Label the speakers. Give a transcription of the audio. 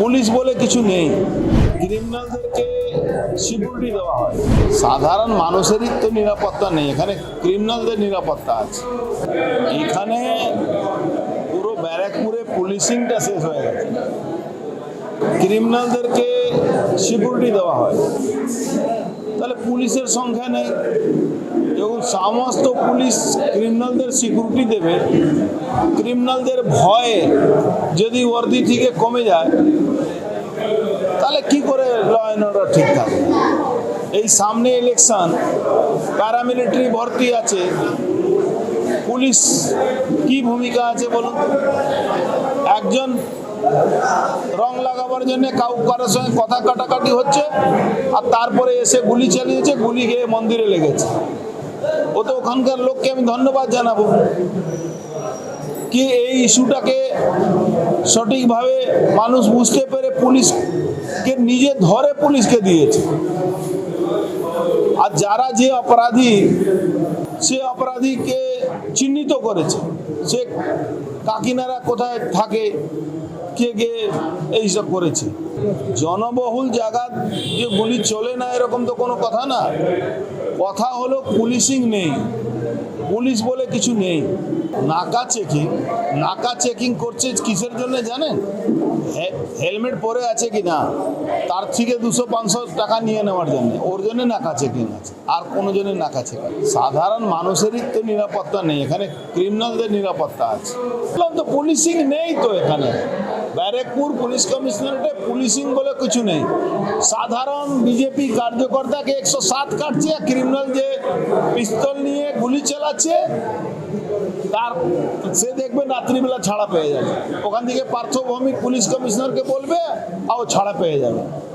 Speaker 1: Police বলে কিছু নেই, ক্রিমিনালদেরকে সিকিউরিটি দেওয়া হয়। সাধারণ মানুষেরই তো নিরাপত্তা নেই, এখানে ক্রিমিনালদের নিরাপত্তা আছে। এখানে পুরো ব্যারাকপুরে পুলিশিংটা শেষ হয়ে গেছে, ক্রিমিনালদেরকে সিকিউরিটি দেওয়া হয়, তাহলে পুলিশের সংখ্যা নেই। যখন সমস্ত পুলিশ ক্রিমিনালদের সিকিউরিটি দেবে, ক্রিমিনালদের ভয়ে যদি ওয়ার্দি থেকে কমে যায়, তাহলে কি করে ল অ্যান্ড অর্ডার ঠিক থাকবে? এই সামনে ইলেকশন, প্যারামিলিটারি ভর্তি আছে, পুলিশ কি ভূমিকা আছে বলুন? একজন রং লাগাবার জন্য কারোর সঙ্গে কথা কাটাকাটি হচ্ছে, আর তারপরে এসে গুলি চালিয়েছে, গুলি গিয়ে মন্দিরে লেগেছে। ও তো ওখানকার লোককে আমি ধন্যবাদ জানাবো কি এই ইস্যুটাকে সঠিকভাবে মানুষ বুঝতে পেরে পুলিশকে নিজে ধরে পুলিশকে দিয়েছে। আর যারা যে অপরাধী, সে অপরাধীকে চিহ্নিত করেছে, সে কাকিনারা কোথায় থাকে, কে গে এইসব করেছে। জনবহুল জায়গা যে গুলি চলে না এরকম তো কোনো কথা না। কথা হলো পুলিশিং নেই, পুলিশ বলে কিছু নেই। নাকা চেকিং করছে কিসের জন্য জানেন? হেলমেট পরে আছে কি না তার থেকে 200-500 টাকা নিয়ে নেওয়ার জন্য, ওর জন্য নাকা চেকিং আছে, আর কোনো জন্য নাকা চেকিং। সাধারণ মানুষেরই তো নিরাপত্তা নেই, এখানে ক্রিমিনালদের নিরাপত্তা আছে। বললাম তো পুলিশিং নেই তো এখানে। ব্যারাকপুর পুলিশ কমিশনারেটে পুলিশিং বলে কিছু নেই। সাধারণ বিজেপি কার্যকর্তাকে 107 কাটছে, ক্রিমিনাল যে পিস্তল নিয়ে গুলি চালাচ্ছে তার সে দেখবে রাত্রিবেলা ছাড়া পেয়ে যাবে। ওখান থেকে পার্থভৌমিক পুলিশ কমিশনারকে বলবে আর ছাড়া পেয়ে যাবে।